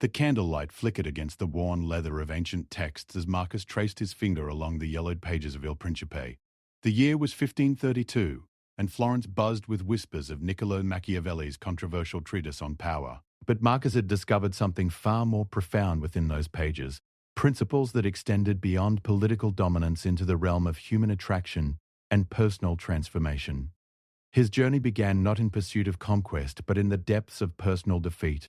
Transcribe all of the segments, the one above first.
The candlelight flickered against the worn leather of ancient texts as Marcus traced his finger along the yellowed pages of Il Principe. The year was 1532, and Florence buzzed with whispers of Niccolo Machiavelli's controversial treatise on power. But Marcus had discovered something far more profound within those pages, principles that extended beyond political dominance into the realm of human attraction and personal transformation. His journey began not in pursuit of conquest, but in the depths of personal defeat.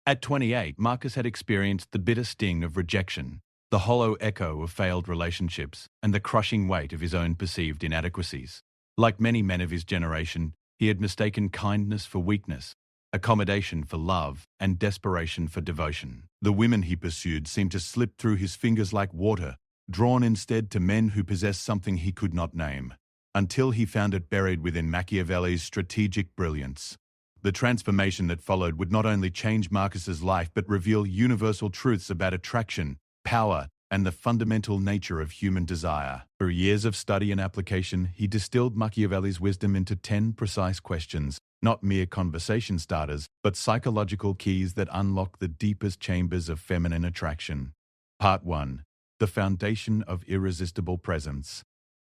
At 28, Marcus had experienced the bitter sting of rejection, the hollow echo of failed relationships, and the crushing weight of his own perceived inadequacies. Like many men of his generation, he had mistaken kindness for weakness, accommodation for love, and desperation for devotion. The women he pursued seemed to slip through his fingers like water, drawn instead to men who possessed something he could not name, until he found it buried within Machiavelli's strategic brilliance. The transformation that followed would not only change Marcus's life but reveal universal truths about attraction, power, and the fundamental nature of human desire. Through years of study and application, he distilled Machiavelli's wisdom into 10 precise questions, not mere conversation starters, but psychological keys that unlock the deepest chambers of feminine attraction. Part 1. The Foundation of Irresistible Presence.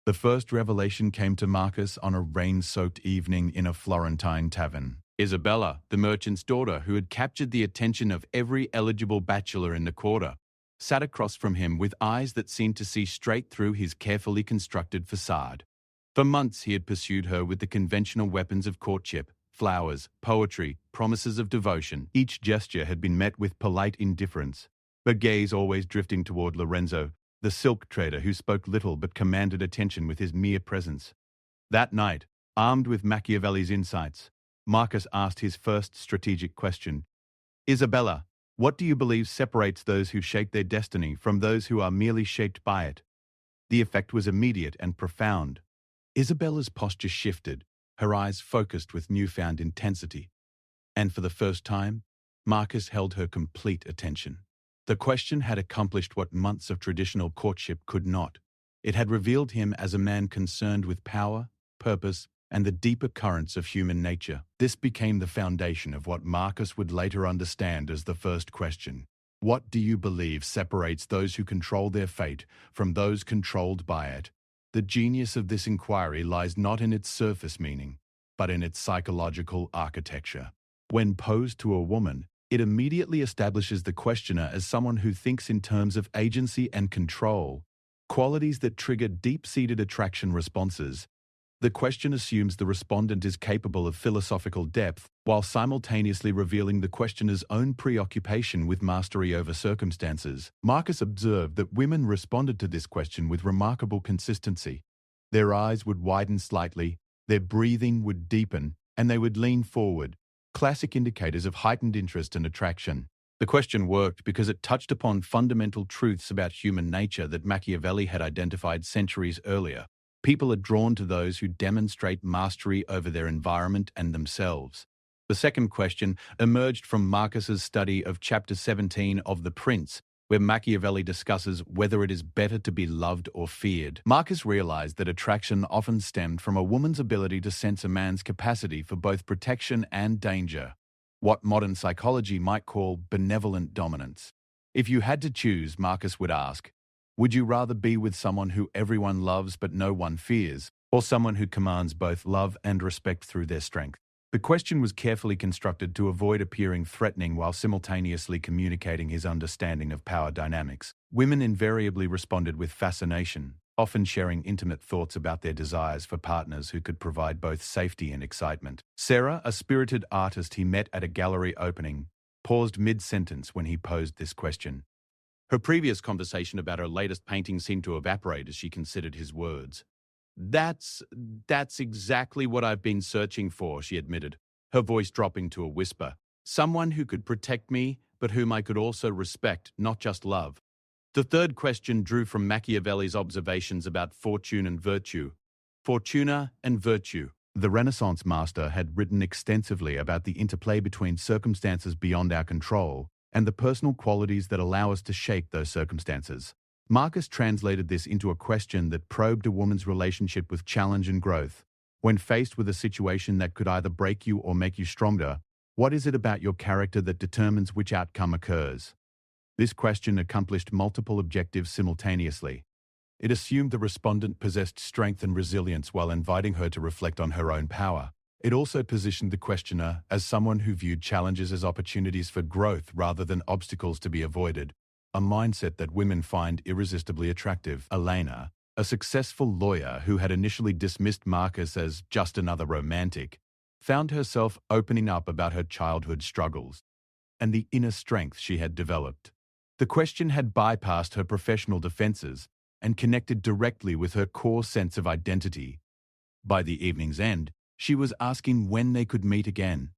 The first revelation came to Marcus on a rain-soaked evening in a Florentine tavern. Isabella, the merchant's daughter who had captured the attention of every eligible bachelor in the quarter, sat across from him with eyes that seemed to see straight through his carefully constructed facade. For months he had pursued her with the conventional weapons of courtship, flowers, poetry, promises of devotion. Each gesture had been met with polite indifference, her gaze always drifting toward Lorenzo, the silk trader who spoke little but commanded attention with his mere presence. That night, armed with Machiavelli's insights, Marcus asked his first strategic question. Isabella, what do you believe separates those who shape their destiny from those who are merely shaped by it? The effect was immediate and profound. Isabella's posture shifted, her eyes focused with newfound intensity. And for the first time, Marcus held her complete attention. The question had accomplished what months of traditional courtship could not. It had revealed him as a man concerned with power, purpose, and the deeper currents of human nature. This became the foundation of what Marcus would later understand as the first question. What do you believe separates those who control their fate from those controlled by it? The genius of this inquiry lies not in its surface meaning, but in its psychological architecture. When posed to a woman, it immediately establishes the questioner as someone who thinks in terms of agency and control, qualities that trigger deep-seated attraction responses. The question assumes the respondent is capable of philosophical depth, while simultaneously revealing the questioner's own preoccupation with mastery over circumstances. Marcus observed that women responded to this question with remarkable consistency. Their eyes would widen slightly, their breathing would deepen, and they would lean forward, classic indicators of heightened interest and attraction. The question worked because it touched upon fundamental truths about human nature that Machiavelli had identified centuries earlier. People are drawn to those who demonstrate mastery over their environment and themselves. The second question emerged from Marcus's study of chapter 17 of The Prince, where Machiavelli discusses whether it is better to be loved or feared. Marcus realized that attraction often stemmed from a woman's ability to sense a man's capacity for both protection and danger, what modern psychology might call benevolent dominance. If you had to choose, Marcus would ask, would you rather be with someone who everyone loves but no one fears, or someone who commands both love and respect through their strength? The question was carefully constructed to avoid appearing threatening while simultaneously communicating his understanding of power dynamics. Women invariably responded with fascination, often sharing intimate thoughts about their desires for partners who could provide both safety and excitement. Sarah, a spirited artist he met at a gallery opening, paused mid-sentence when he posed this question. Her previous conversation about her latest painting seemed to evaporate as she considered his words. That's exactly what I've been searching for, she admitted, her voice dropping to a whisper. Someone who could protect me, but whom I could also respect, not just love. The third question drew from Machiavelli's observations about fortune and virtue. Fortuna and virtue. The Renaissance master had written extensively about the interplay between circumstances beyond our control and the personal qualities that allow us to shape those circumstances. Marcus translated this into a question that probed a woman's relationship with challenge and growth. When faced with a situation that could either break you or make you stronger, What is it about your character that determines which outcome occurs? This question accomplished multiple objectives simultaneously. It assumed the respondent possessed strength and resilience while inviting her to reflect on her own power. It also positioned the questioner as someone who viewed challenges as opportunities for growth rather than obstacles to be avoided, a mindset that women find irresistibly attractive. Elena, a successful lawyer who had initially dismissed Marcus as just another romantic, found herself opening up about her childhood struggles and the inner strength she had developed. The question had bypassed her professional defenses and connected directly with her core sense of identity. By the evening's end, she was asking when they could meet again.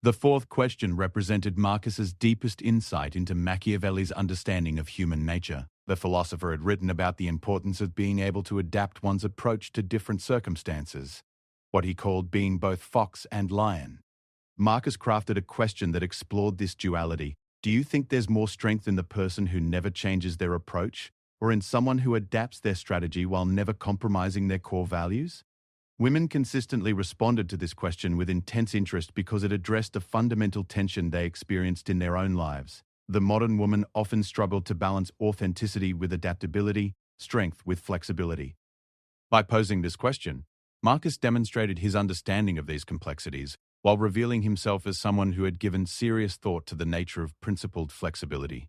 The fourth question represented Marcus's deepest insight into Machiavelli's understanding of human nature. The philosopher had written about the importance of being able to adapt one's approach to different circumstances, what he called being both fox and lion. Marcus crafted a question that explored this duality. Do you think there's more strength in the person who never changes their approach, or in someone who adapts their strategy while never compromising their core values? Women consistently responded to this question with intense interest because it addressed a fundamental tension they experienced in their own lives. The modern woman often struggled to balance authenticity with adaptability, strength with flexibility. By posing this question, Marcus demonstrated his understanding of these complexities while revealing himself as someone who had given serious thought to the nature of principled flexibility.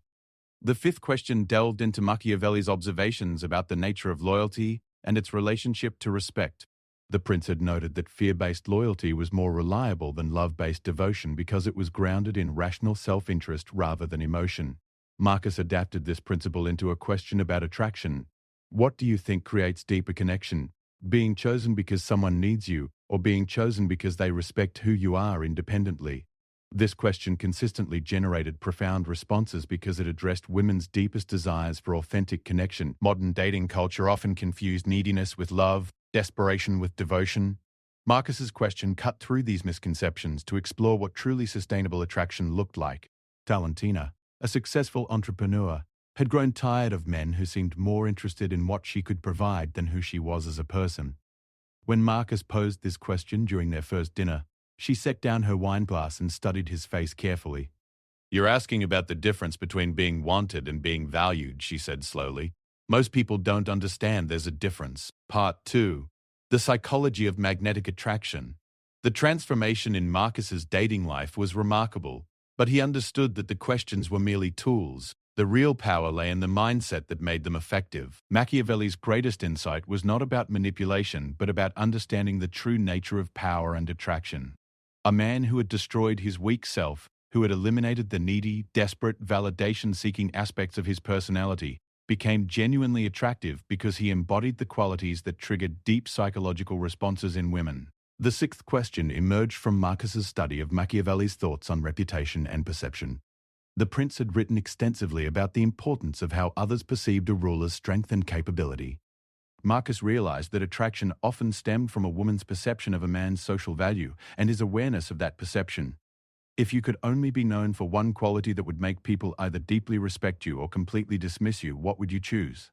The fifth question delved into Machiavelli's observations about the nature of loyalty and its relationship to respect. The prince had noted that fear-based loyalty was more reliable than love-based devotion because it was grounded in rational self-interest rather than emotion. Marcus adapted this principle into a question about attraction. What do you think creates deeper connection? Being chosen because someone needs you, or being chosen because they respect who you are independently? This question consistently generated profound responses because it addressed women's deepest desires for authentic connection. Modern dating culture often confused neediness with love, desperation with devotion. Marcus's question cut through these misconceptions to explore what truly sustainable attraction looked like. Talentina, a successful entrepreneur, had grown tired of men who seemed more interested in what she could provide than who she was as a person. When Marcus posed this question during their first dinner, she set down her wineglass and studied his face carefully. "You're asking about the difference between being wanted and being valued," she said slowly. "Most people don't understand there's a difference." Part 2. The psychology of magnetic attraction. The transformation in Marcus's dating life was remarkable, but he understood that the questions were merely tools. The real power lay in the mindset that made them effective. Machiavelli's greatest insight was not about manipulation, but about understanding the true nature of power and attraction. A man who had destroyed his weak self, who had eliminated the needy, desperate, validation-seeking aspects of his personality, became genuinely attractive because he embodied the qualities that triggered deep psychological responses in women. The sixth question emerged from Marcus's study of Machiavelli's thoughts on reputation and perception. The prince had written extensively about the importance of how others perceived a ruler's strength and capability. Marcus realized that attraction often stemmed from a woman's perception of a man's social value and his awareness of that perception. If you could only be known for one quality that would make people either deeply respect you or completely dismiss you, what would you choose?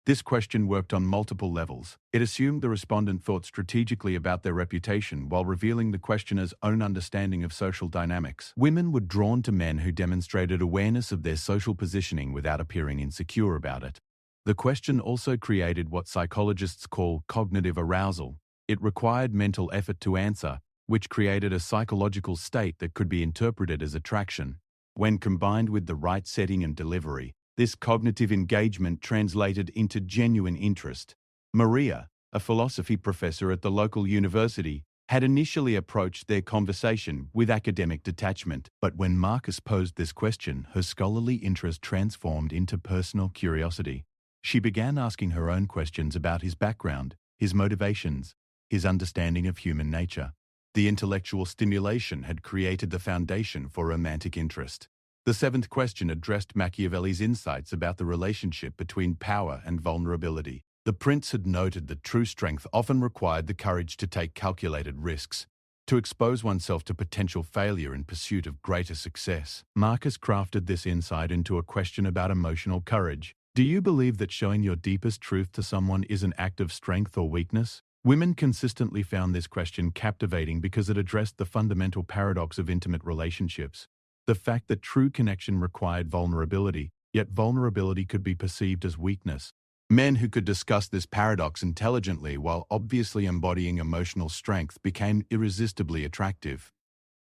This question worked on multiple levels. It assumed the respondent thought strategically about their reputation while revealing the questioner's own understanding of social dynamics. Women were drawn to men who demonstrated awareness of their social positioning without appearing insecure about it. The question also created what psychologists call cognitive arousal. It required mental effort to answer, which created a psychological state that could be interpreted as attraction. When combined with the right setting and delivery, this cognitive engagement translated into genuine interest. Maria, a philosophy professor at the local university, had initially approached their conversation with academic detachment, but when Marcus posed this question, her scholarly interest transformed into personal curiosity. She began asking her own questions about his background, his motivations, his understanding of human nature. The intellectual stimulation had created the foundation for romantic interest. The seventh question addressed Machiavelli's insights about the relationship between power and vulnerability. The prince had noted that true strength often required the courage to take calculated risks, to expose oneself to potential failure in pursuit of greater success. Marcus crafted this insight into a question about emotional courage. Do you believe that showing your deepest truth to someone is an act of strength or weakness? Women consistently found this question captivating because it addressed the fundamental paradox of intimate relationships. The fact that true connection required vulnerability, yet vulnerability could be perceived as weakness. Men who could discuss this paradox intelligently while obviously embodying emotional strength became irresistibly attractive.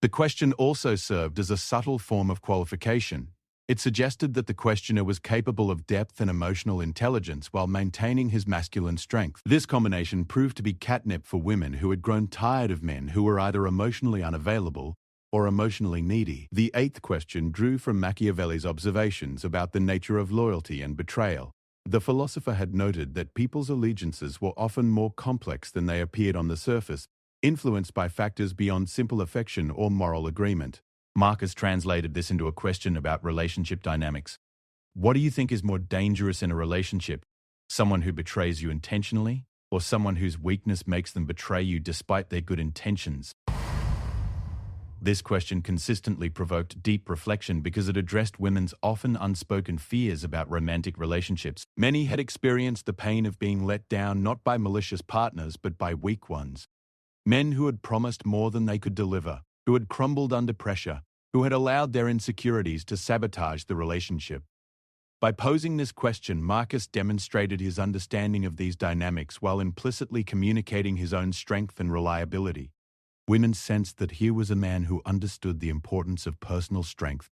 The question also served as a subtle form of qualification. It suggested that the questioner was capable of depth and emotional intelligence while maintaining his masculine strength. This combination proved to be catnip for women who had grown tired of men who were either emotionally unavailable or emotionally needy. The eighth question drew from Machiavelli's observations about the nature of loyalty and betrayal. The philosopher had noted that people's allegiances were often more complex than they appeared on the surface, influenced by factors beyond simple affection or moral agreement. Marcus translated this into a question about relationship dynamics. What do you think is more dangerous in a relationship? Someone who betrays you intentionally, or someone whose weakness makes them betray you despite their good intentions? This question consistently provoked deep reflection because it addressed women's often unspoken fears about romantic relationships. Many had experienced the pain of being let down not by malicious partners but by weak ones. Men who had promised more than they could deliver, who had crumbled under pressure, who had allowed their insecurities to sabotage the relationship. By posing this question, Marcus demonstrated his understanding of these dynamics while implicitly communicating his own strength and reliability. Women sensed that here was a man who understood the importance of personal strength,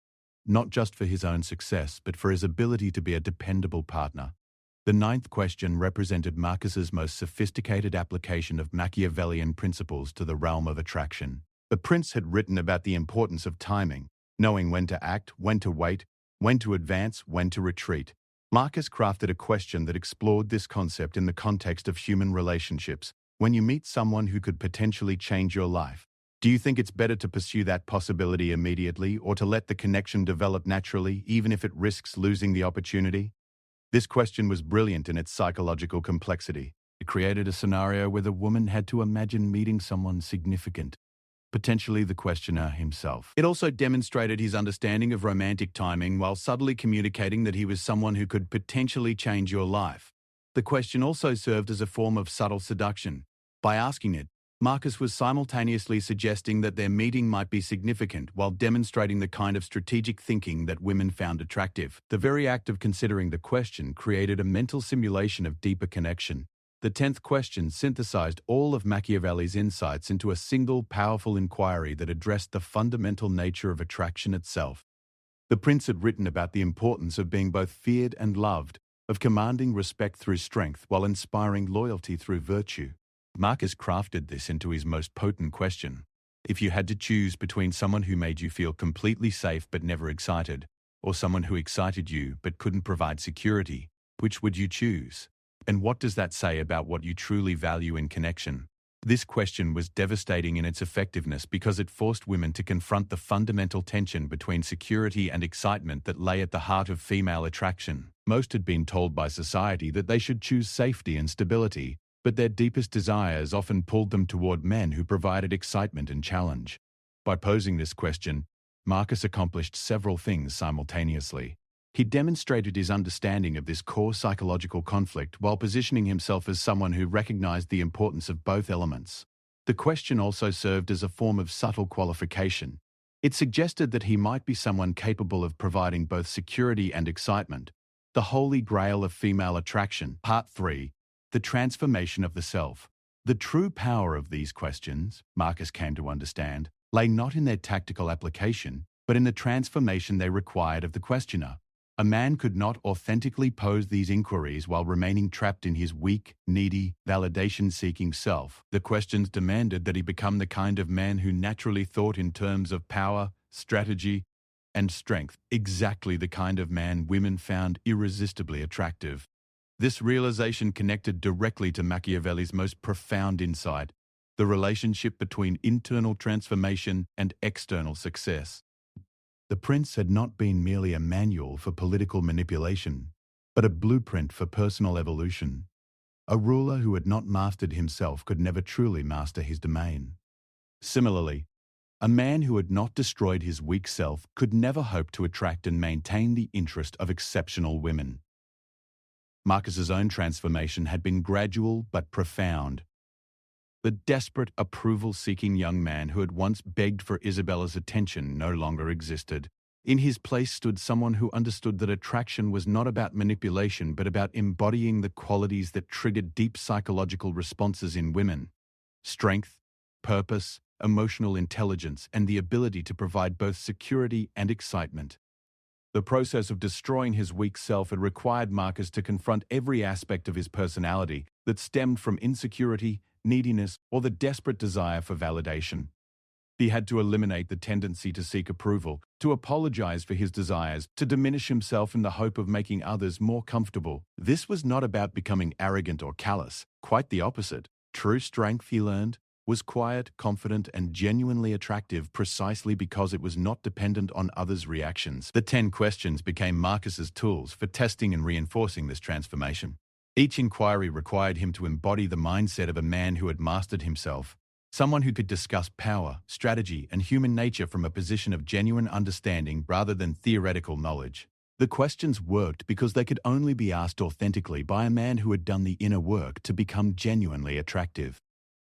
not just for his own success, but for his ability to be a dependable partner. The ninth question represented Marcus's most sophisticated application of Machiavellian principles to the realm of attraction. The prince had written about the importance of timing, knowing when to act, when to wait, when to advance, when to retreat. Marcus crafted a question that explored this concept in the context of human relationships. When you meet someone who could potentially change your life, do you think it's better to pursue that possibility immediately or to let the connection develop naturally, even if it risks losing the opportunity? This question was brilliant in its psychological complexity. It created a scenario where the woman had to imagine meeting someone significant, potentially the questioner himself. It also demonstrated his understanding of romantic timing while subtly communicating that he was someone who could potentially change your life. The question also served as a form of subtle seduction. By asking it, Marcus was simultaneously suggesting that their meeting might be significant while demonstrating the kind of strategic thinking that women found attractive. The very act of considering the question created a mental simulation of deeper connection. The 10th question synthesized all of Machiavelli's insights into a single powerful inquiry that addressed the fundamental nature of attraction itself. The prince had written about the importance of being both feared and loved, of commanding respect through strength while inspiring loyalty through virtue. Marcus crafted this into his most potent question. If you had to choose between someone who made you feel completely safe but never excited, or someone who excited you but couldn't provide security, which would you choose? And what does that say about what you truly value in connection? This question was devastating in its effectiveness because it forced women to confront the fundamental tension between security and excitement that lay at the heart of female attraction. Most had been told by society that they should choose safety and stability, but their deepest desires often pulled them toward men who provided excitement and challenge. By posing this question, Marcus accomplished several things simultaneously. He demonstrated his understanding of this core psychological conflict while positioning himself as someone who recognized the importance of both elements. The question also served as a form of subtle qualification. It suggested that he might be someone capable of providing both security and excitement. The Holy Grail of Female Attraction, Part 3. The Transformation of the Self. The true power of these questions, Marcus came to understand, lay not in their tactical application, but in the transformation they required of the questioner. A man could not authentically pose these inquiries while remaining trapped in his weak, needy, validation-seeking self. The questions demanded that he become the kind of man who naturally thought in terms of power, strategy, and strength, exactly the kind of man women found irresistibly attractive. This realization connected directly to Machiavelli's most profound insight, the relationship between internal transformation and external success. The prince had not been merely a manual for political manipulation, but a blueprint for personal evolution. A ruler who had not mastered himself could never truly master his domain. Similarly, a man who had not destroyed his weak self could never hope to attract and maintain the interest of exceptional women. Marcus's own transformation had been gradual but profound. The desperate, approval-seeking young man who had once begged for Isabella's attention no longer existed. In his place stood someone who understood that attraction was not about manipulation but about embodying the qualities that triggered deep psychological responses in women: strength, purpose, emotional intelligence, and the ability to provide both security and excitement. The process of destroying his weak self had required Marcus to confront every aspect of his personality that stemmed from insecurity, neediness, or the desperate desire for validation. He had to eliminate the tendency to seek approval, to apologize for his desires, to diminish himself in the hope of making others more comfortable. This was not about becoming arrogant or callous, quite the opposite. True strength, he learned, was quiet, confident, and genuinely attractive precisely because it was not dependent on others' reactions. The 10 questions became Marcus's tools for testing and reinforcing this transformation. Each inquiry required him to embody the mindset of a man who had mastered himself, someone who could discuss power, strategy, and human nature from a position of genuine understanding rather than theoretical knowledge. The questions worked because they could only be asked authentically by a man who had done the inner work to become genuinely attractive.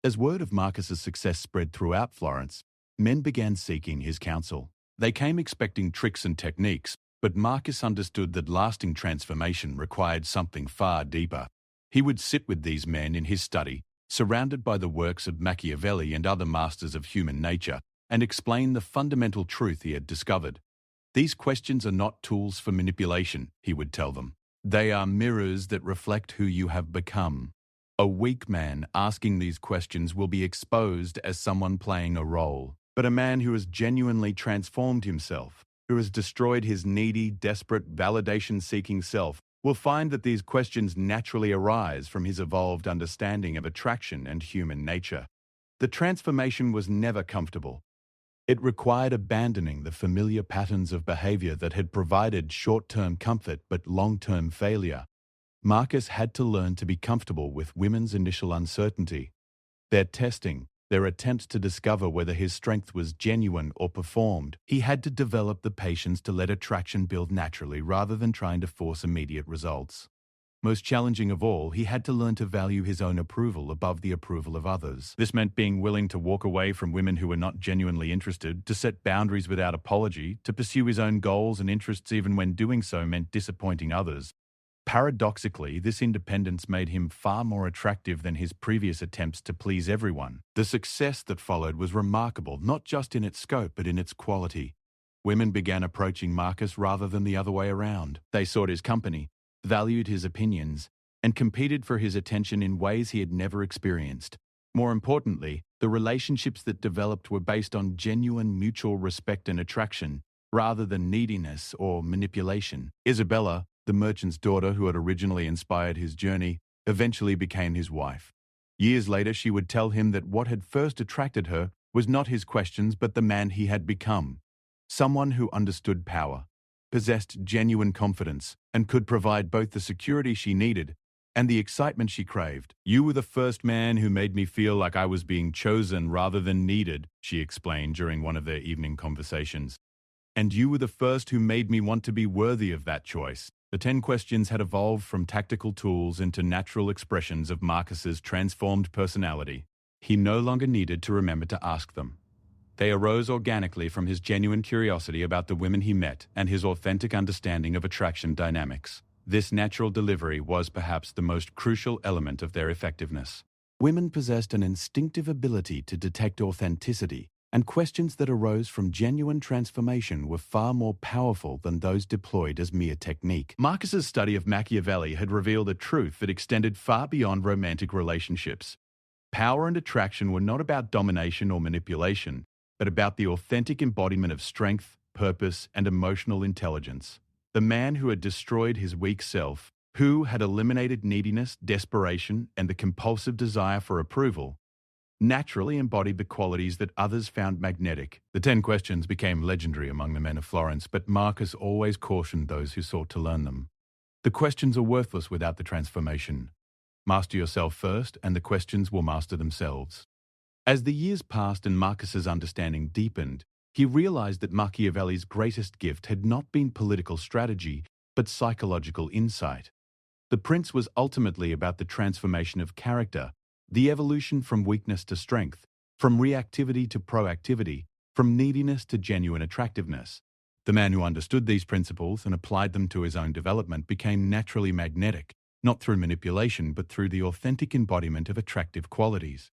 As word of Marcus's success spread throughout Florence, men began seeking his counsel. They came expecting tricks and techniques, but Marcus understood that lasting transformation required something far deeper. He would sit with these men in his study, surrounded by the works of Machiavelli and other masters of human nature, and explain the fundamental truth he had discovered. These questions are not tools for manipulation, he would tell them. They are mirrors that reflect who you have become. A weak man asking these questions will be exposed as someone playing a role, but a man who has genuinely transformed himself, who has destroyed his needy, desperate, validation-seeking self, will find that these questions naturally arise from his evolved understanding of attraction and human nature. The transformation was never comfortable. It required abandoning the familiar patterns of behavior that had provided short-term comfort but long-term failure. Marcus had to learn to be comfortable with women's initial uncertainty, their testing, their attempts to discover whether his strength was genuine or performed. He had to develop the patience to let attraction build naturally rather than trying to force immediate results. Most challenging of all, he had to learn to value his own approval above the approval of others. This meant being willing to walk away from women who were not genuinely interested, to set boundaries without apology, to pursue his own goals and interests even when doing so meant disappointing others. Paradoxically, this independence made him far more attractive than his previous attempts to please everyone. The success that followed was remarkable, not just in its scope but in its quality. Women began approaching Marcus rather than the other way around. They sought his company, valued his opinions, and competed for his attention in ways he had never experienced. More importantly, the relationships that developed were based on genuine mutual respect and attraction, rather than neediness or manipulation. Isabella, the merchant's daughter who had originally inspired his journey, eventually became his wife. Years later, she would tell him that what had first attracted her was not his questions but the man he had become. Someone who understood power, possessed genuine confidence, and could provide both the security she needed and the excitement she craved. "You were the first man who made me feel like I was being chosen rather than needed," she explained during one of their evening conversations. "And you were the first who made me want to be worthy of that choice." The 10 questions had evolved from tactical tools into natural expressions of Marcus's transformed personality. He no longer needed to remember to ask them. They arose organically from his genuine curiosity about the women he met and his authentic understanding of attraction dynamics. This natural delivery was perhaps the most crucial element of their effectiveness. Women possessed an instinctive ability to detect authenticity, and questions that arose from genuine transformation were far more powerful than those deployed as mere technique. Marcus's study of Machiavelli had revealed a truth that extended far beyond romantic relationships. Power and attraction were not about domination or manipulation, but about the authentic embodiment of strength, purpose, and emotional intelligence. The man who had destroyed his weak self, who had eliminated neediness, desperation, and the compulsive desire for approval, naturally embodied the qualities that others found magnetic. The 10 questions became legendary among the men of Florence, but Marcus always cautioned those who sought to learn them. The questions are worthless without the transformation. Master yourself first, and the questions will master themselves. As the years passed and Marcus's understanding deepened, he realized that Machiavelli's greatest gift had not been political strategy, but psychological insight. The prince was ultimately about the transformation of character, The evolution from weakness to strength, from reactivity to proactivity, from neediness to genuine attractiveness. The man who understood these principles and applied them to his own development became naturally magnetic, not through manipulation but through the authentic embodiment of attractive qualities.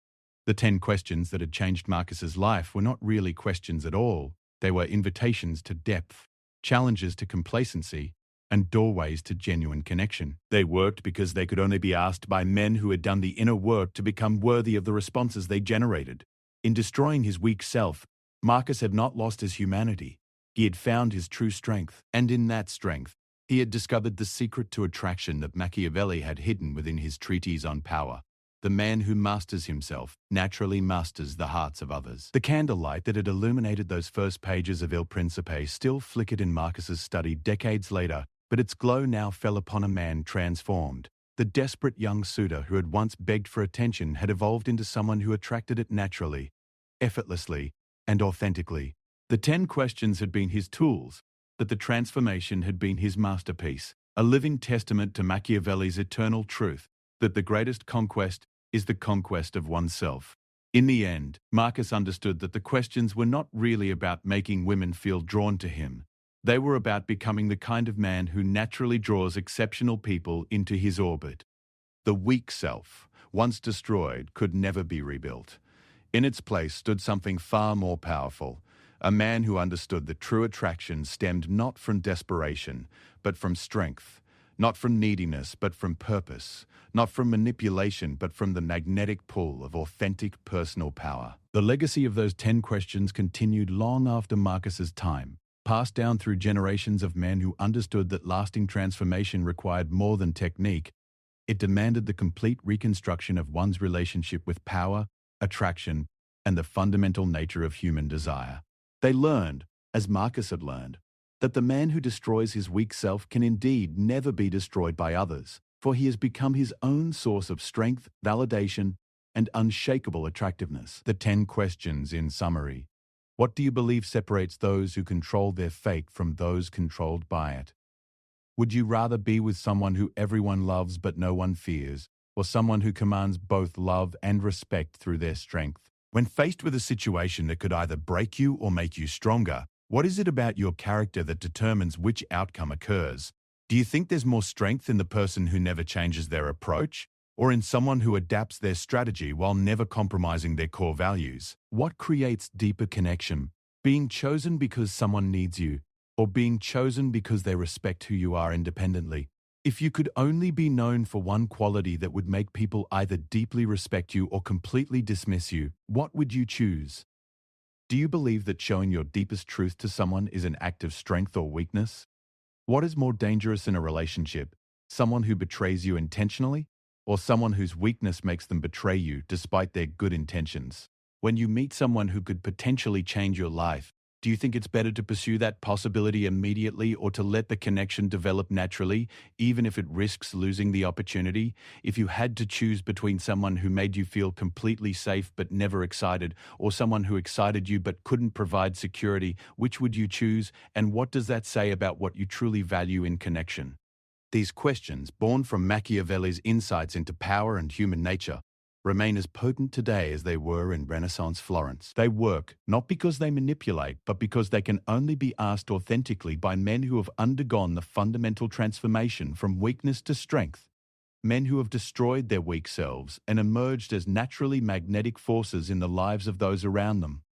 The 10 questions that had changed Marcus's life were not really questions at all. They were invitations to depth, challenges to complacency, and doorways to genuine connection. They worked because they could only be asked by men who had done the inner work to become worthy of the responses they generated. In destroying his weak self, Marcus had not lost his humanity. He had found his true strength, and in that strength, he had discovered the secret to attraction that Machiavelli had hidden within his treatise on power. The man who masters himself naturally masters the hearts of others. The candlelight that had illuminated those first pages of Il Principe still flickered in Marcus's study decades later, but its glow now fell upon a man transformed. The desperate young suitor who had once begged for attention had evolved into someone who attracted it naturally, effortlessly, and authentically. The 10 questions had been his tools, but the transformation had been his masterpiece, a living testament to Machiavelli's eternal truth that the greatest conquest is the conquest of oneself. In the end, Marcus understood that the questions were not really about making women feel drawn to him. They were about becoming the kind of man who naturally draws exceptional people into his orbit. The weak self, once destroyed, could never be rebuilt. In its place stood something far more powerful, a man who understood that true attraction stemmed not from desperation, but from strength, not from neediness, but from purpose, not from manipulation, but from the magnetic pull of authentic personal power. The legacy of those 10 questions continued long after Marcus's time, passed down through generations of men who understood that lasting transformation required more than technique. It demanded the complete reconstruction of one's relationship with power, attraction, and the fundamental nature of human desire. They learned, as Marcus had learned, that the man who destroys his weak self can indeed never be destroyed by others, for he has become his own source of strength, validation, and unshakable attractiveness. The 10 questions in summary. What do you believe separates those who control their fate from those controlled by it? Would you rather be with someone who everyone loves but no one fears, or someone who commands both love and respect through their strength? When faced with a situation that could either break you or make you stronger, what is it about your character that determines which outcome occurs? Do you think there's more strength in the person who never changes their approach, or in someone who adapts their strategy while never compromising their core values? What creates deeper connection? Being chosen because someone needs you, or being chosen because they respect who you are independently? If you could only be known for one quality that would make people either deeply respect you or completely dismiss you, what would you choose? Do you believe that showing your deepest truth to someone is an act of strength or weakness? What is more dangerous in a relationship, someone who betrays you intentionally, or someone whose weakness makes them betray you despite their good intentions? When you meet someone who could potentially change your life, do you think it's better to pursue that possibility immediately or to let the connection develop naturally, even if it risks losing the opportunity? If you had to choose between someone who made you feel completely safe but never excited, or someone who excited you but couldn't provide security, which would you choose, and what does that say about what you truly value in connection? These questions, born from Machiavelli's insights into power and human nature, remain as potent today as they were in Renaissance Florence. They work not because they manipulate, but because they can only be asked authentically by men who have undergone the fundamental transformation from weakness to strength, men who have destroyed their weak selves and emerged as naturally magnetic forces in the lives of those around them.